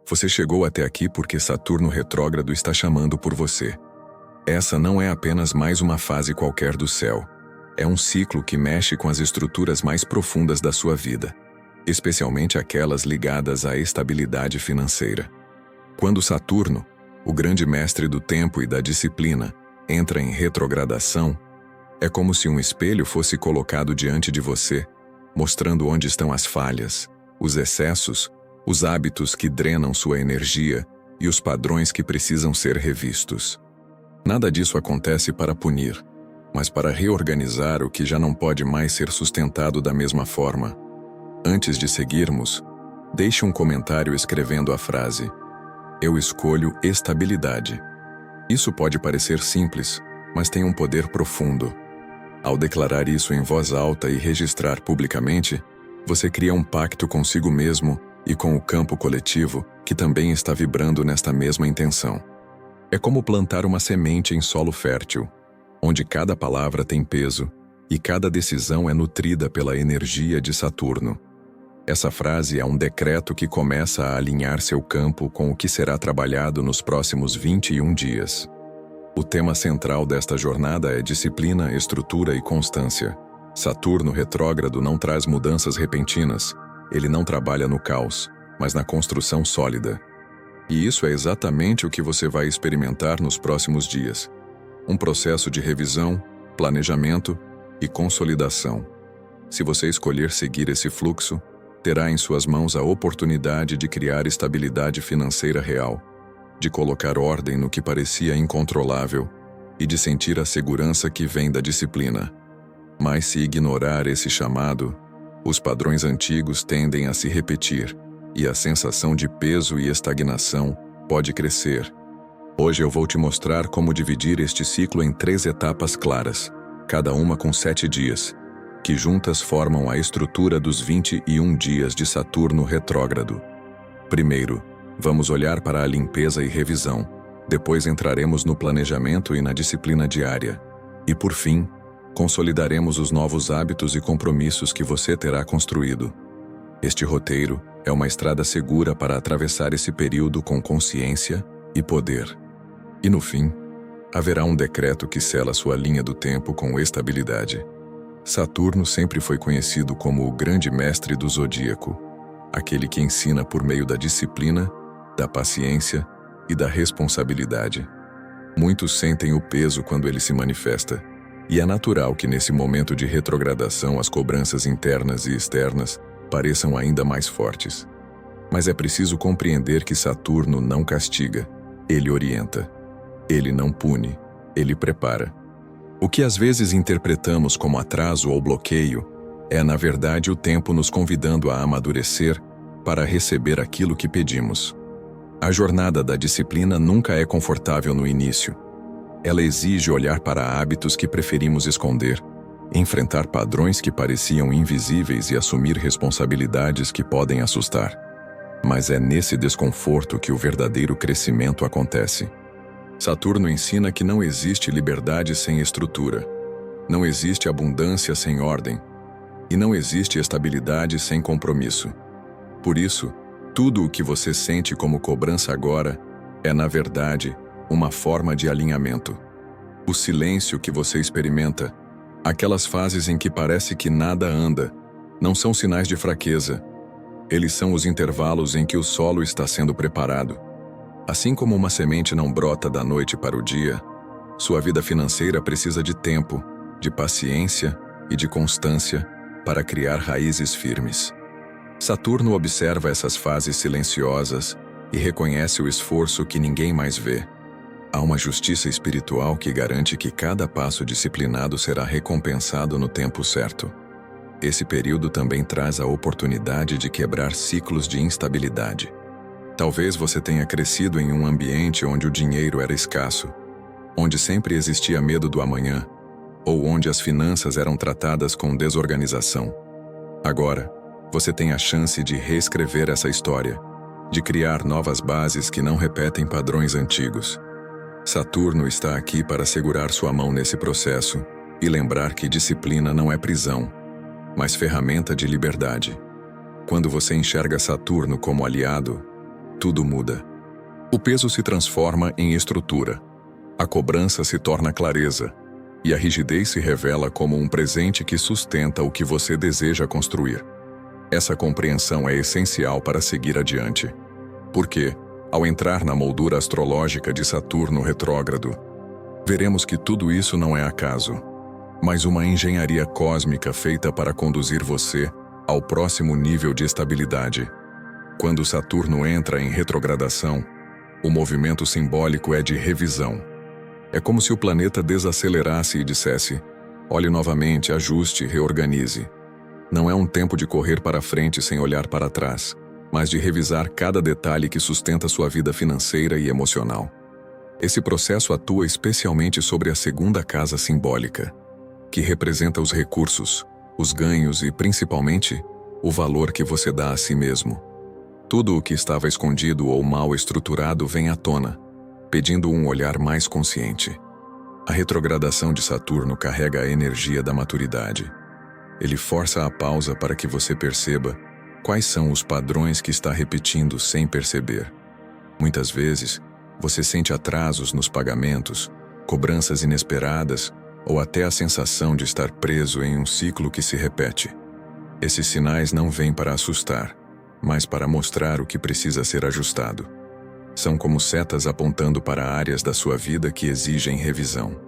Você chegou até aqui porque Saturno retrógrado está chamando por você. Essa não é apenas mais uma fase qualquer do céu. É um ciclo que mexe com as estruturas mais profundas da sua vida, especialmente aquelas ligadas à estabilidade financeira. Quando Saturno, o grande mestre do tempo e da disciplina, entra em retrogradação, é como se um espelho fosse colocado diante de você, mostrando onde estão as falhas, os excessos, os hábitos que drenam sua energia e os padrões que precisam ser revistos. Nada disso acontece para punir, mas para reorganizar o que já não pode mais ser sustentado da mesma forma. Antes de seguirmos, deixe um comentário escrevendo a frase: "Eu escolho estabilidade". Isso pode parecer simples, mas tem um poder profundo. Ao declarar isso em voz alta e registrar publicamente, você cria um pacto consigo mesmo e com o campo coletivo que também está vibrando nesta mesma intenção. É como plantar uma semente em solo fértil, onde cada palavra tem peso e cada decisão é nutrida pela energia de Saturno. Essa frase é um decreto que começa a alinhar seu campo com o que será trabalhado nos próximos 21 dias. O tema central desta jornada é disciplina, estrutura e constância. Saturno retrógrado não traz mudanças repentinas, ele não trabalha no caos, mas na construção sólida. E isso é exatamente o que você vai experimentar nos próximos dias. Um processo de revisão, planejamento e consolidação. Se você escolher seguir esse fluxo, terá em suas mãos a oportunidade de criar estabilidade financeira real, de colocar ordem no que parecia incontrolável e de sentir a segurança que vem da disciplina. Mas se ignorar esse chamado, os padrões antigos tendem a se repetir e a sensação de peso e estagnação pode crescer. Hoje eu vou te mostrar como dividir este ciclo em 3 etapas claras, cada uma com 7 dias, que juntas formam a estrutura dos 21 dias de Saturno retrógrado. Primeiro, vamos olhar para a limpeza e revisão, depois entraremos no planejamento e na disciplina diária. E por fim, consolidaremos os novos hábitos e compromissos que você terá construído. Este roteiro é uma estrada segura para atravessar esse período com consciência e poder. E no fim, haverá um decreto que sela sua linha do tempo com estabilidade. Saturno sempre foi conhecido como o grande mestre do zodíaco, aquele que ensina por meio da disciplina, da paciência e da responsabilidade. Muitos sentem o peso quando ele se manifesta, e é natural que nesse momento de retrogradação as cobranças internas e externas pareçam ainda mais fortes. Mas é preciso compreender que Saturno não castiga, ele orienta. Ele não pune, ele prepara. O que às vezes interpretamos como atraso ou bloqueio é, na verdade, o tempo nos convidando a amadurecer para receber aquilo que pedimos. A jornada da disciplina nunca é confortável no início. Ela exige olhar para hábitos que preferimos esconder, enfrentar padrões que pareciam invisíveis e assumir responsabilidades que podem assustar. Mas é nesse desconforto que o verdadeiro crescimento acontece. Saturno ensina que não existe liberdade sem estrutura, não existe abundância sem ordem, e não existe estabilidade sem compromisso. Por isso, tudo o que você sente como cobrança agora é, na verdade, uma forma de alinhamento. O silêncio que você experimenta, aquelas fases em que parece que nada anda, não são sinais de fraqueza. Eles são os intervalos em que o solo está sendo preparado. Assim como uma semente não brota da noite para o dia, sua vida financeira precisa de tempo, de paciência e de constância para criar raízes firmes. Saturno observa essas fases silenciosas e reconhece o esforço que ninguém mais vê. Há uma justiça espiritual que garante que cada passo disciplinado será recompensado no tempo certo. Esse período também traz a oportunidade de quebrar ciclos de instabilidade. Talvez você tenha crescido em um ambiente onde o dinheiro era escasso, onde sempre existia medo do amanhã, ou onde as finanças eram tratadas com desorganização. Agora, você tem a chance de reescrever essa história, de criar novas bases que não repetem padrões antigos. Saturno está aqui para segurar sua mão nesse processo e lembrar que disciplina não é prisão, mas ferramenta de liberdade. Quando você enxerga Saturno como aliado, tudo muda. O peso se transforma em estrutura. A cobrança se torna clareza. E a rigidez se revela como um presente que sustenta o que você deseja construir. Essa compreensão é essencial para seguir adiante. Porque, ao entrar na moldura astrológica de Saturno retrógrado, veremos que tudo isso não é acaso, mas uma engenharia cósmica feita para conduzir você ao próximo nível de estabilidade. Quando Saturno entra em retrogradação, o movimento simbólico é de revisão. É como se o planeta desacelerasse e dissesse: olhe novamente, ajuste, reorganize. Não é um tempo de correr para frente sem olhar para trás, mas de revisar cada detalhe que sustenta sua vida financeira e emocional. Esse processo atua especialmente sobre a segunda casa simbólica, que representa os recursos, os ganhos e, principalmente, o valor que você dá a si mesmo. Tudo o que estava escondido ou mal estruturado vem à tona, pedindo um olhar mais consciente. A retrogradação de Saturno carrega a energia da maturidade. Ele força a pausa para que você perceba quais são os padrões que está repetindo sem perceber. Muitas vezes, você sente atrasos nos pagamentos, cobranças inesperadas ou até a sensação de estar preso em um ciclo que se repete. Esses sinais não vêm para assustar, mas para mostrar o que precisa ser ajustado. São como setas apontando para áreas da sua vida que exigem revisão.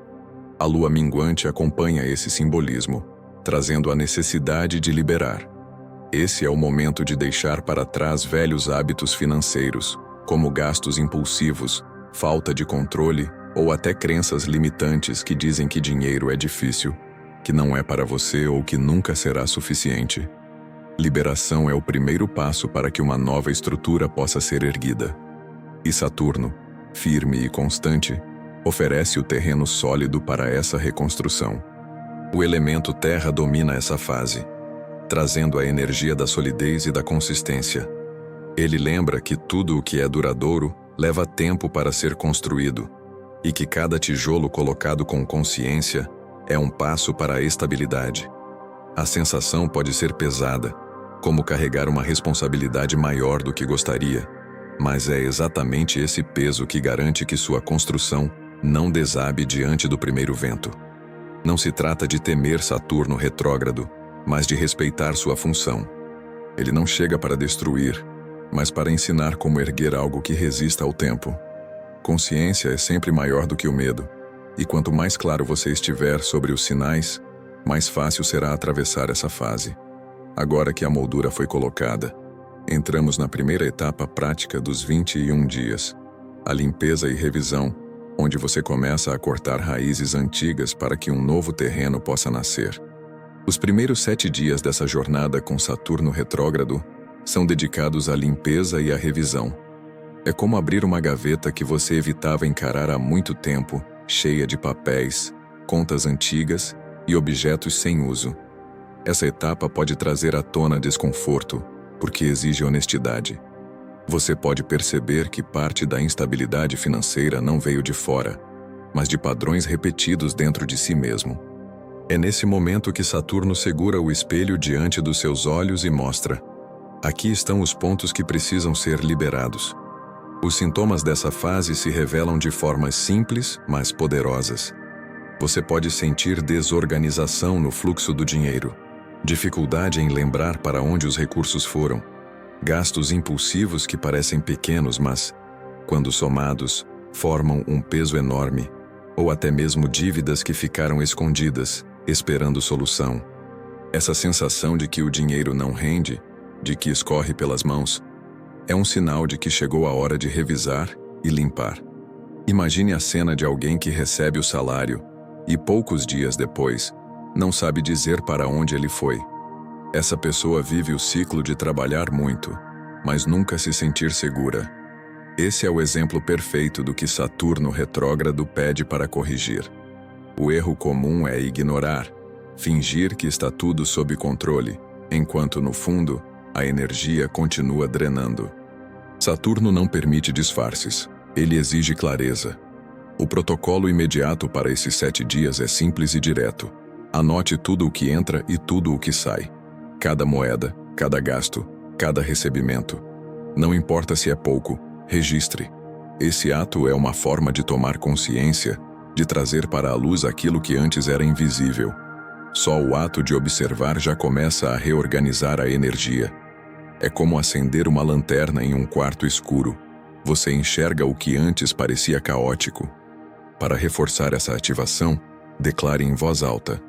A lua minguante acompanha esse simbolismo, trazendo a necessidade de liberar. Esse é o momento de deixar para trás velhos hábitos financeiros, como gastos impulsivos, falta de controle ou até crenças limitantes que dizem que dinheiro é difícil, que não é para você ou que nunca será suficiente. Liberação é o primeiro passo para que uma nova estrutura possa ser erguida. E Saturno, firme e constante, oferece o terreno sólido para essa reconstrução. O elemento terra domina essa fase, trazendo a energia da solidez e da consistência. Ele lembra que tudo o que é duradouro leva tempo para ser construído, e que cada tijolo colocado com consciência é um passo para a estabilidade. A sensação pode ser pesada, como carregar uma responsabilidade maior do que gostaria, mas é exatamente esse peso que garante que sua construção não desabe diante do primeiro vento. Não se trata de temer Saturno retrógrado, mas de respeitar sua função. Ele não chega para destruir, mas para ensinar como erguer algo que resista ao tempo. Consciência é sempre maior do que o medo, e quanto mais claro você estiver sobre os sinais, mais fácil será atravessar essa fase. Agora que a moldura foi colocada, entramos na primeira etapa prática dos 21 dias, a limpeza e revisão, onde você começa a cortar raízes antigas para que um novo terreno possa nascer. Os primeiros 7 dias dessa jornada com Saturno retrógrado são dedicados à limpeza e à revisão. É como abrir uma gaveta que você evitava encarar há muito tempo, cheia de papéis, contas antigas e objetos sem uso. Essa etapa pode trazer à tona desconforto, porque exige honestidade. Você pode perceber que parte da instabilidade financeira não veio de fora, mas de padrões repetidos dentro de si mesmo. É nesse momento que Saturno segura o espelho diante dos seus olhos e mostra: aqui estão os pontos que precisam ser liberados. Os sintomas dessa fase se revelam de formas simples, mas poderosas. Você pode sentir desorganização no fluxo do dinheiro, dificuldade em lembrar para onde os recursos foram, gastos impulsivos que parecem pequenos, mas, quando somados, formam um peso enorme, ou até mesmo dívidas que ficaram escondidas, esperando solução. Essa sensação de que o dinheiro não rende, de que escorre pelas mãos, é um sinal de que chegou a hora de revisar e limpar. Imagine a cena de alguém que recebe o salário e, poucos dias depois, não sabe dizer para onde ele foi. Essa pessoa vive o ciclo de trabalhar muito, mas nunca se sentir segura. Esse é o exemplo perfeito do que Saturno retrógrado pede para corrigir. O erro comum é ignorar, fingir que está tudo sob controle, enquanto no fundo, a energia continua drenando. Saturno não permite disfarces, ele exige clareza. O protocolo imediato para esses 7 dias é simples e direto. Anote tudo o que entra e tudo o que sai. Cada moeda, cada gasto, cada recebimento. Não importa se é pouco, registre. Esse ato é uma forma de tomar consciência, de trazer para a luz aquilo que antes era invisível. Só o ato de observar já começa a reorganizar a energia. É como acender uma lanterna em um quarto escuro. Você enxerga o que antes parecia caótico. Para reforçar essa ativação, declare em voz alta: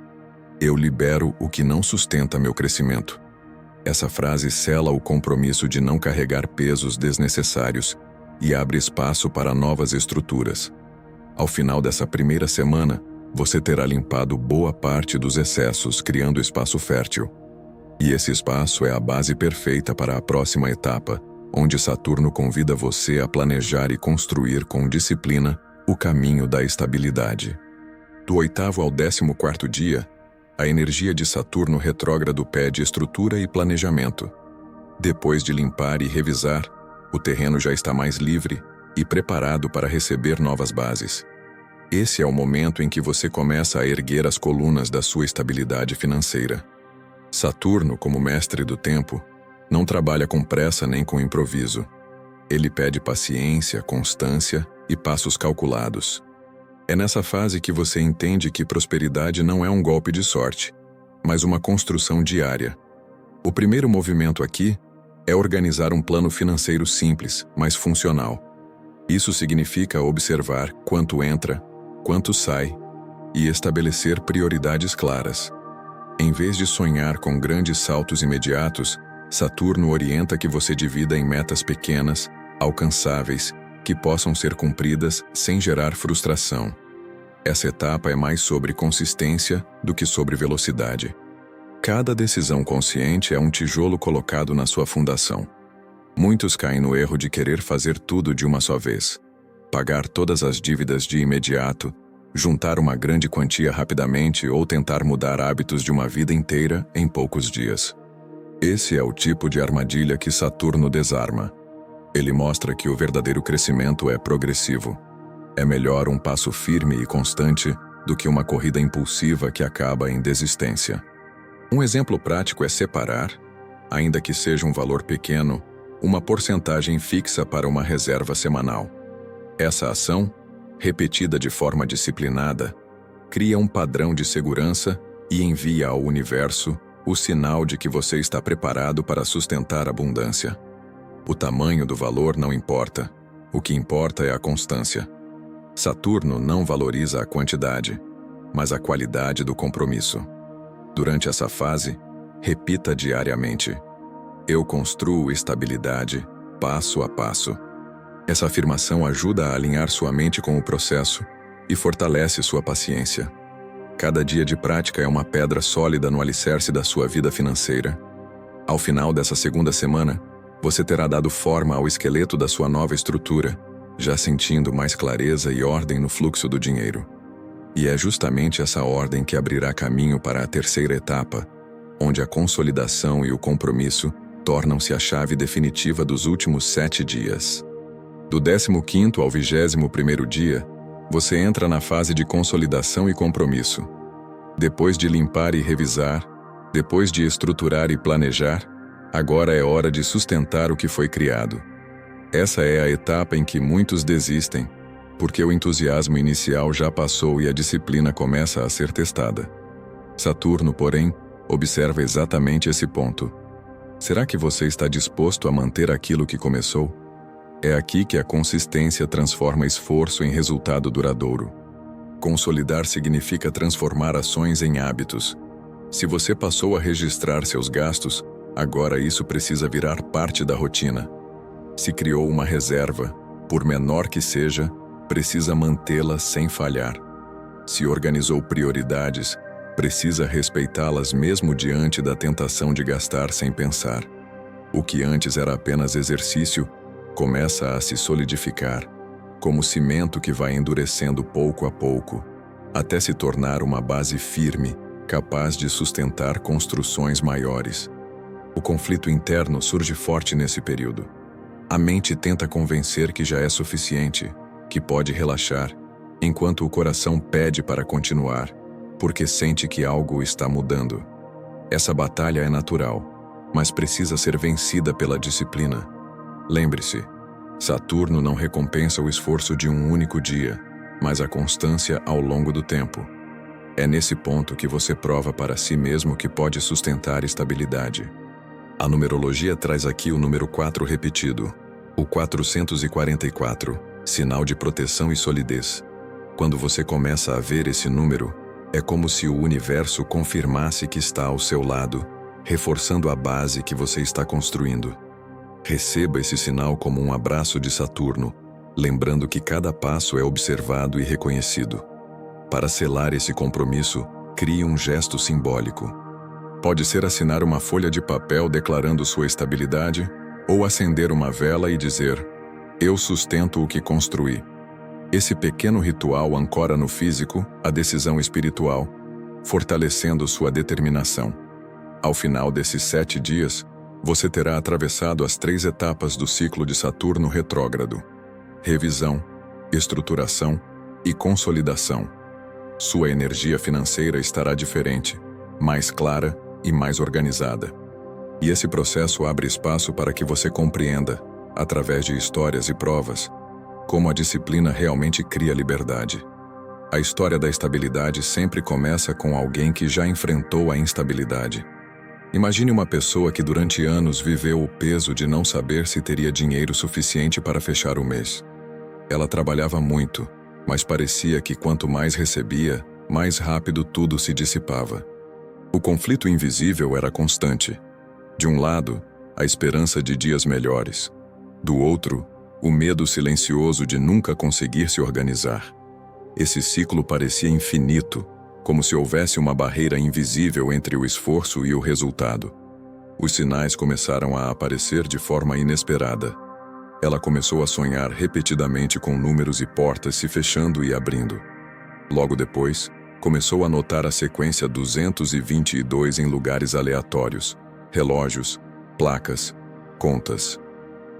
eu libero o que não sustenta meu crescimento. Essa frase sela o compromisso de não carregar pesos desnecessários e abre espaço para novas estruturas. Ao final dessa primeira semana, você terá limpado boa parte dos excessos, criando espaço fértil. E esse espaço é a base perfeita para a próxima etapa, onde Saturno convida você a planejar e construir com disciplina o caminho da estabilidade. Do 8º ao 14º dia, a energia de Saturno retrógrado pede estrutura e planejamento. Depois de limpar e revisar, o terreno já está mais livre e preparado para receber novas bases. Esse é o momento em que você começa a erguer as colunas da sua estabilidade financeira. Saturno, como mestre do tempo, não trabalha com pressa nem com improviso. Ele pede paciência, constância e passos calculados. É nessa fase que você entende que prosperidade não é um golpe de sorte, mas uma construção diária. O primeiro movimento aqui é organizar um plano financeiro simples, mas funcional. Isso significa observar quanto entra, quanto sai e estabelecer prioridades claras. Em vez de sonhar com grandes saltos imediatos, Saturno orienta que você divida em metas pequenas, alcançáveis, que possam ser cumpridas sem gerar frustração. Essa etapa é mais sobre consistência do que sobre velocidade. Cada decisão consciente é um tijolo colocado na sua fundação. Muitos caem no erro de querer fazer tudo de uma só vez. Pagar todas as dívidas de imediato, juntar uma grande quantia rapidamente ou tentar mudar hábitos de uma vida inteira em poucos dias. Esse é o tipo de armadilha que Saturno desarma. Ele mostra que o verdadeiro crescimento é progressivo. É melhor um passo firme e constante do que uma corrida impulsiva que acaba em desistência. Um exemplo prático é separar, ainda que seja um valor pequeno, uma porcentagem fixa para uma reserva semanal. Essa ação, repetida de forma disciplinada, cria um padrão de segurança e envia ao universo o sinal de que você está preparado para sustentar a abundância. O tamanho do valor não importa. O que importa é a constância. Saturno não valoriza a quantidade, mas a qualidade do compromisso. Durante essa fase, repita diariamente: eu construo estabilidade, passo a passo. Essa afirmação ajuda a alinhar sua mente com o processo e fortalece sua paciência. Cada dia de prática é uma pedra sólida no alicerce da sua vida financeira. Ao final dessa segunda semana, você terá dado forma ao esqueleto da sua nova estrutura, já sentindo mais clareza e ordem no fluxo do dinheiro. E é justamente essa ordem que abrirá caminho para a terceira etapa, onde a consolidação e o compromisso tornam-se a chave definitiva dos últimos 7 dias. Do 15º ao 21º dia, você entra na fase de consolidação e compromisso. Depois de limpar e revisar, depois de estruturar e planejar, agora é hora de sustentar o que foi criado. Essa é a etapa em que muitos desistem, porque o entusiasmo inicial já passou e a disciplina começa a ser testada. Saturno, porém, observa exatamente esse ponto. Será que você está disposto a manter aquilo que começou? É aqui que a consistência transforma esforço em resultado duradouro. Consolidar significa transformar ações em hábitos. Se você passou a registrar seus gastos, agora isso precisa virar parte da rotina. Se criou uma reserva, por menor que seja, precisa mantê-la sem falhar. Se organizou prioridades, precisa respeitá-las mesmo diante da tentação de gastar sem pensar. O que antes era apenas exercício, começa a se solidificar, como cimento que vai endurecendo pouco a pouco, até se tornar uma base firme, capaz de sustentar construções maiores. O conflito interno surge forte nesse período. A mente tenta convencer que já é suficiente, que pode relaxar, enquanto o coração pede para continuar, porque sente que algo está mudando. Essa batalha é natural, mas precisa ser vencida pela disciplina. Lembre-se, Saturno não recompensa o esforço de um único dia, mas a constância ao longo do tempo. É nesse ponto que você prova para si mesmo que pode sustentar estabilidade. A numerologia traz aqui o número 4 repetido, o 444, sinal de proteção e solidez. Quando você começa a ver esse número, é como se o universo confirmasse que está ao seu lado, reforçando a base que você está construindo. Receba esse sinal como um abraço de Saturno, lembrando que cada passo é observado e reconhecido. Para selar esse compromisso, crie um gesto simbólico. Pode ser assinar uma folha de papel declarando sua estabilidade, ou acender uma vela e dizer: "Eu sustento o que construí". Esse pequeno ritual ancora no físico a decisão espiritual, fortalecendo sua determinação. Ao final desses 7 dias, você terá atravessado as 3 etapas do ciclo de Saturno retrógrado: revisão, estruturação e consolidação. Sua energia financeira estará diferente, mais clara e mais organizada. E esse processo abre espaço para que você compreenda, através de histórias e provas, como a disciplina realmente cria liberdade. A história da estabilidade sempre começa com alguém que já enfrentou a instabilidade. Imagine uma pessoa que durante anos viveu o peso de não saber se teria dinheiro suficiente para fechar o mês. Ela trabalhava muito, mas parecia que quanto mais recebia, mais rápido tudo se dissipava. O conflito invisível era constante. De um lado, a esperança de dias melhores. Do outro, o medo silencioso de nunca conseguir se organizar. Esse ciclo parecia infinito, como se houvesse uma barreira invisível entre o esforço e o resultado. Os sinais começaram a aparecer de forma inesperada. Ela começou a sonhar repetidamente com números e portas se fechando e abrindo. Logo depois, começou a notar a sequência 222 em lugares aleatórios, relógios, placas, contas.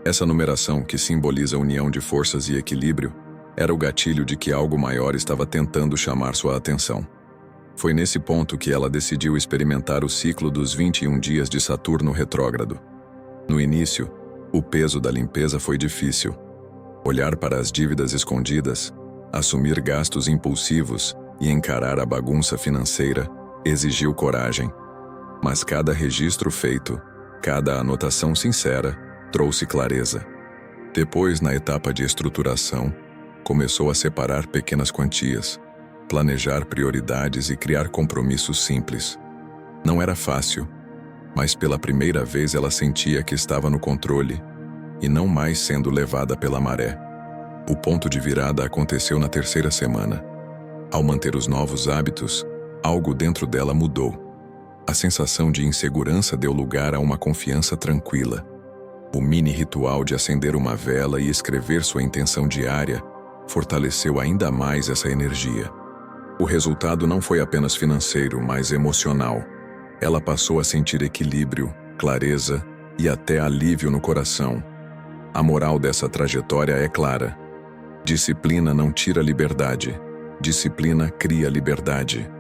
Essa numeração, que simboliza a união de forças e equilíbrio, era o gatilho de que algo maior estava tentando chamar sua atenção. Foi nesse ponto que ela decidiu experimentar o ciclo dos 21 dias de Saturno retrógrado. No início, o peso da limpeza foi difícil. Olhar para as dívidas escondidas, assumir gastos impulsivos e encarar a bagunça financeira exigiu coragem. Mas cada registro feito, cada anotação sincera, trouxe clareza. Depois, na etapa de estruturação, começou a separar pequenas quantias, planejar prioridades e criar compromissos simples. Não era fácil, mas pela primeira vez ela sentia que estava no controle e não mais sendo levada pela maré. O ponto de virada aconteceu na 3ª semana. Ao manter os novos hábitos, algo dentro dela mudou. A sensação de insegurança deu lugar a uma confiança tranquila. O mini ritual de acender uma vela e escrever sua intenção diária fortaleceu ainda mais essa energia. O resultado não foi apenas financeiro, mas emocional. Ela passou a sentir equilíbrio, clareza e até alívio no coração. A moral dessa trajetória é clara. Disciplina não tira liberdade. Disciplina cria liberdade.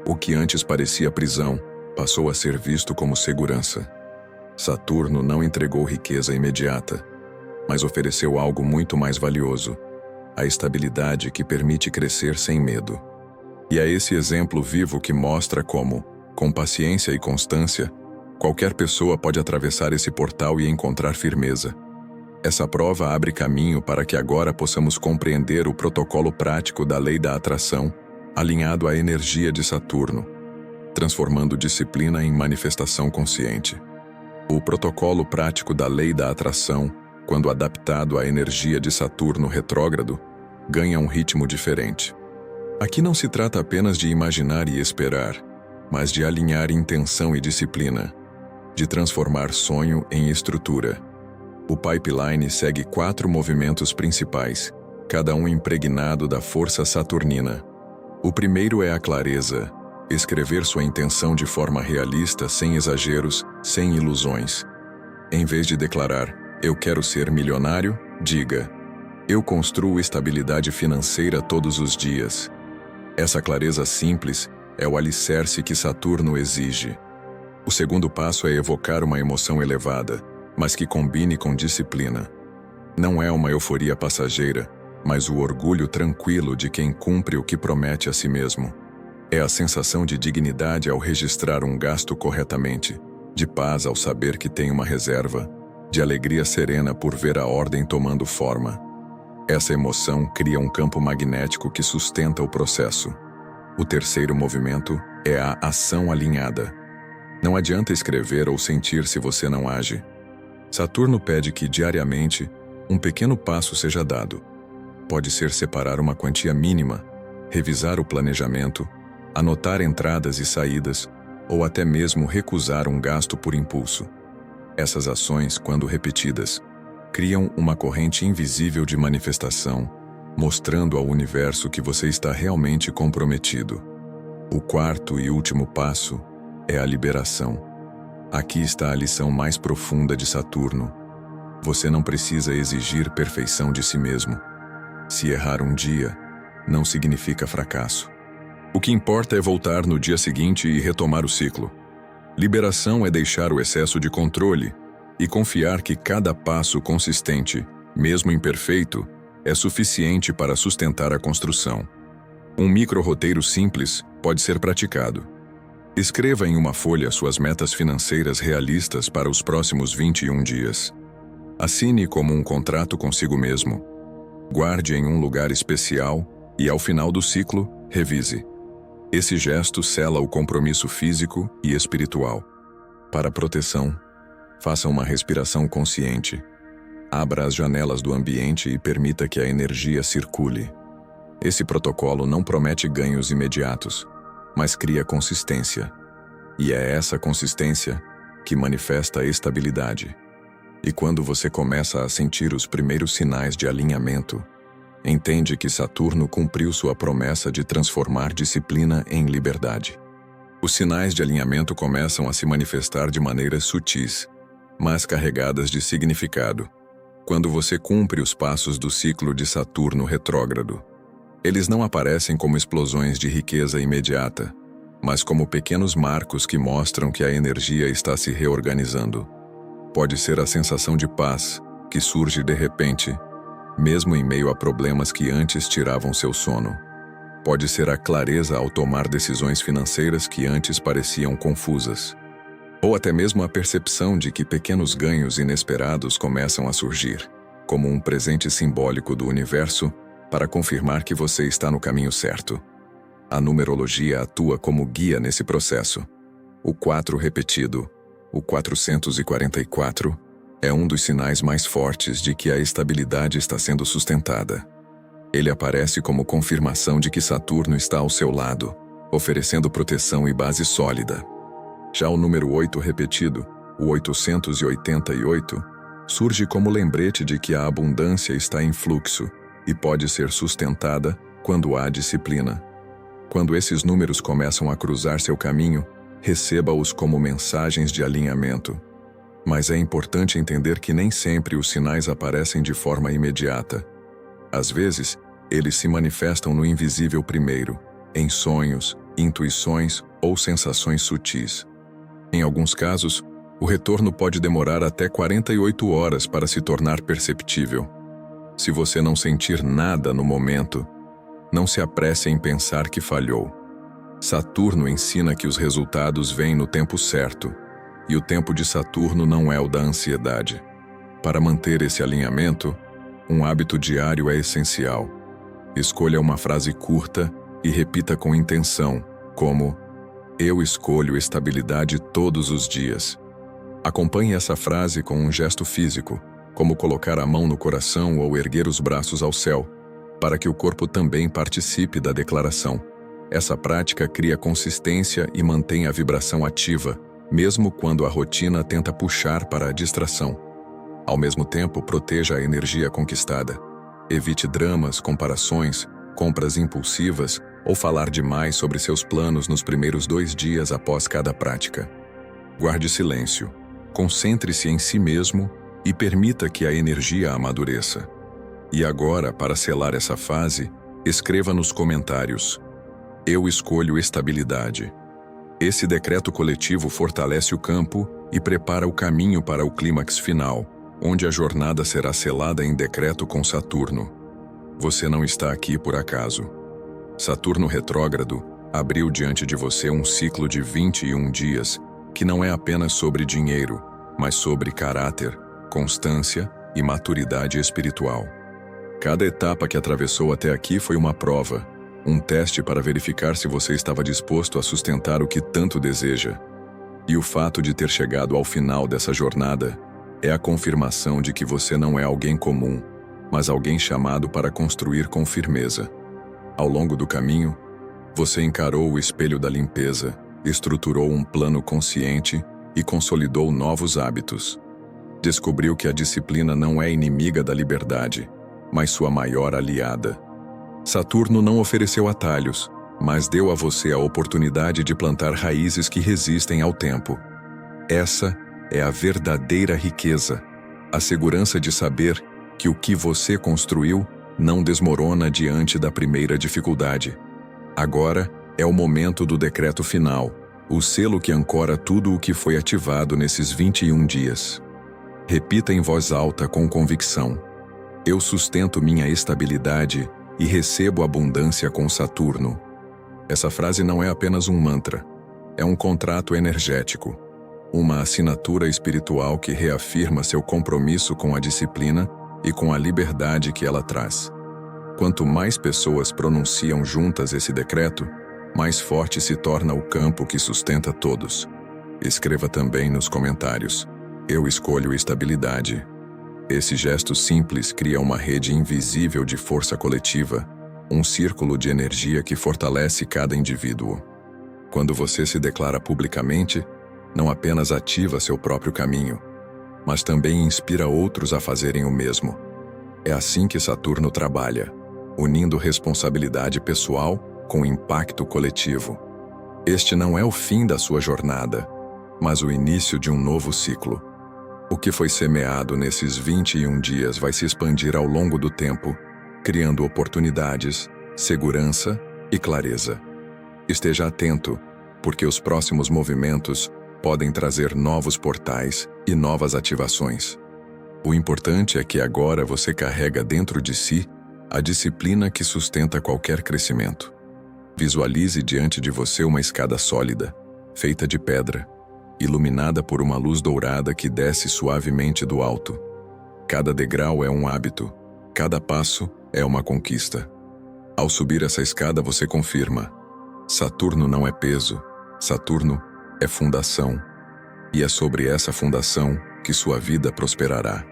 O que antes parecia prisão, passou a ser visto como segurança. Saturno não entregou riqueza imediata, mas ofereceu algo muito mais valioso: a estabilidade que permite crescer sem medo. E é esse exemplo vivo que mostra como, com paciência e constância, qualquer pessoa pode atravessar esse portal e encontrar firmeza. Essa prova abre caminho para que agora possamos compreender o protocolo prático da lei da atração, alinhado à energia de Saturno, transformando disciplina em manifestação consciente. O protocolo prático da lei da atração, quando adaptado à energia de Saturno retrógrado, ganha um ritmo diferente. Aqui não se trata apenas de imaginar e esperar, mas de alinhar intenção e disciplina, de transformar sonho em estrutura. O pipeline segue 4 movimentos principais, cada um impregnado da força saturnina. O primeiro é a clareza, escrever sua intenção de forma realista, sem exageros, sem ilusões. Em vez de declarar, "Eu quero ser milionário", diga, "Eu construo estabilidade financeira todos os dias". Essa clareza simples é o alicerce que Saturno exige. O segundo passo é evocar uma emoção elevada, mas que combine com disciplina. Não é uma euforia passageira, mas o orgulho tranquilo de quem cumpre o que promete a si mesmo. É a sensação de dignidade ao registrar um gasto corretamente, de paz ao saber que tem uma reserva, de alegria serena por ver a ordem tomando forma. Essa emoção cria um campo magnético que sustenta o processo. O terceiro movimento é a ação alinhada. Não adianta escrever ou sentir se você não age. Saturno pede que, diariamente, um pequeno passo seja dado. Pode ser separar uma quantia mínima, revisar o planejamento, anotar entradas e saídas, ou até mesmo recusar um gasto por impulso. Essas ações, quando repetidas, criam uma corrente invisível de manifestação, mostrando ao universo que você está realmente comprometido. O quarto e último passo é a liberação. Aqui está a lição mais profunda de Saturno. Você não precisa exigir perfeição de si mesmo. Se errar um dia, não significa fracasso. O que importa é voltar no dia seguinte e retomar o ciclo. Liberação é deixar o excesso de controle e confiar que cada passo consistente, mesmo imperfeito, é suficiente para sustentar a construção. Um micro-roteiro simples pode ser praticado. Escreva em uma folha suas metas financeiras realistas para os próximos 21 dias. Assine como um contrato consigo mesmo. Guarde em um lugar especial e, ao final do ciclo, revise. Esse gesto sela o compromisso físico e espiritual. Para proteção, faça uma respiração consciente. Abra as janelas do ambiente e permita que a energia circule. Esse protocolo não promete ganhos imediatos, mas cria consistência. E é essa consistência que manifesta a estabilidade. E quando você começa a sentir os primeiros sinais de alinhamento, entende que Saturno cumpriu sua promessa de transformar disciplina em liberdade. Os sinais de alinhamento começam a se manifestar de maneiras sutis, mas carregadas de significado, quando você cumpre os passos do ciclo de Saturno retrógrado. Eles não aparecem como explosões de riqueza imediata, mas como pequenos marcos que mostram que a energia está se reorganizando. Pode ser a sensação de paz, que surge de repente, mesmo em meio a problemas que antes tiravam seu sono. Pode ser a clareza ao tomar decisões financeiras que antes pareciam confusas. Ou até mesmo a percepção de que pequenos ganhos inesperados começam a surgir, como um presente simbólico do universo para confirmar que você está no caminho certo. A numerologia atua como guia nesse processo. O 4 repetido, o 444, é um dos sinais mais fortes de que a estabilidade está sendo sustentada. Ele aparece como confirmação de que Saturno está ao seu lado, oferecendo proteção e base sólida. Já o número 8 repetido, o 888, surge como lembrete de que a abundância está em fluxo e pode ser sustentada quando há disciplina. Quando esses números começam a cruzar seu caminho, receba-os como mensagens de alinhamento. Mas é importante entender que nem sempre os sinais aparecem de forma imediata. Às vezes, eles se manifestam no invisível primeiro, em sonhos, intuições ou sensações sutis. Em alguns casos, o retorno pode demorar até 48 horas para se tornar perceptível. Se você não sentir nada no momento, não se apresse em pensar que falhou. Saturno ensina que os resultados vêm no tempo certo, e o tempo de Saturno não é o da ansiedade. Para manter esse alinhamento, um hábito diário é essencial. Escolha uma frase curta e repita com intenção, como: "Eu escolho estabilidade todos os dias." Acompanhe essa frase com um gesto físico, como colocar a mão no coração ou erguer os braços ao céu, para que o corpo também participe da declaração. Essa prática cria consistência e mantém a vibração ativa, mesmo quando a rotina tenta puxar para a distração. Ao mesmo tempo, proteja a energia conquistada. Evite dramas, comparações, compras impulsivas ou falar demais sobre seus planos nos primeiros 2 dias após cada prática. Guarde silêncio, concentre-se em si mesmo e permita que a energia amadureça. E agora, para selar essa fase, escreva nos comentários: "Eu escolho estabilidade." Esse decreto coletivo fortalece o campo e prepara o caminho para o clímax final, onde a jornada será selada em decreto com Saturno. Você não está aqui por acaso. Saturno retrógrado abriu diante de você um ciclo de 21 dias que não é apenas sobre dinheiro, mas sobre caráter, constância e maturidade espiritual. Cada etapa que atravessou até aqui foi uma prova, um teste para verificar se você estava disposto a sustentar o que tanto deseja. E o fato de ter chegado ao final dessa jornada é a confirmação de que você não é alguém comum, mas alguém chamado para construir com firmeza. Ao longo do caminho, você encarou o espelho da limpeza, estruturou um plano consciente e consolidou novos hábitos. Descobriu que a disciplina não é inimiga da liberdade, mas sua maior aliada. Saturno não ofereceu atalhos, mas deu a você a oportunidade de plantar raízes que resistem ao tempo. Essa é a verdadeira riqueza, a segurança de saber que o que você construiu não desmorona diante da primeira dificuldade. Agora é o momento do decreto final, o selo que ancora tudo o que foi ativado nesses 21 dias. Repita em voz alta com convicção: eu sustento minha estabilidade e recebo abundância com Saturno. Essa frase não é apenas um mantra, é um contrato energético, uma assinatura espiritual que reafirma seu compromisso com a disciplina e com a liberdade que ela traz. Quanto mais pessoas pronunciam juntas esse decreto, mais forte se torna o campo que sustenta todos. Escreva também nos comentários: eu escolho estabilidade. Esse gesto simples cria uma rede invisível de força coletiva, um círculo de energia que fortalece cada indivíduo. Quando você se declara publicamente, não apenas ativa seu próprio caminho, mas também inspira outros a fazerem o mesmo. É assim que Saturno trabalha, unindo responsabilidade pessoal com impacto coletivo. Este não é o fim da sua jornada, mas o início de um novo ciclo. O que foi semeado nesses 21 dias vai se expandir ao longo do tempo, criando oportunidades, segurança e clareza. Esteja atento, porque os próximos movimentos podem trazer novos portais e novas ativações. O importante é que agora você carrega dentro de si a disciplina que sustenta qualquer crescimento. Visualize diante de você uma escada sólida, feita de pedra, iluminada por uma luz dourada que desce suavemente do alto. Cada degrau é um hábito, cada passo é uma conquista. Ao subir essa escada você confirma: Saturno não é peso, Saturno é fundação. E é sobre essa fundação que sua vida prosperará.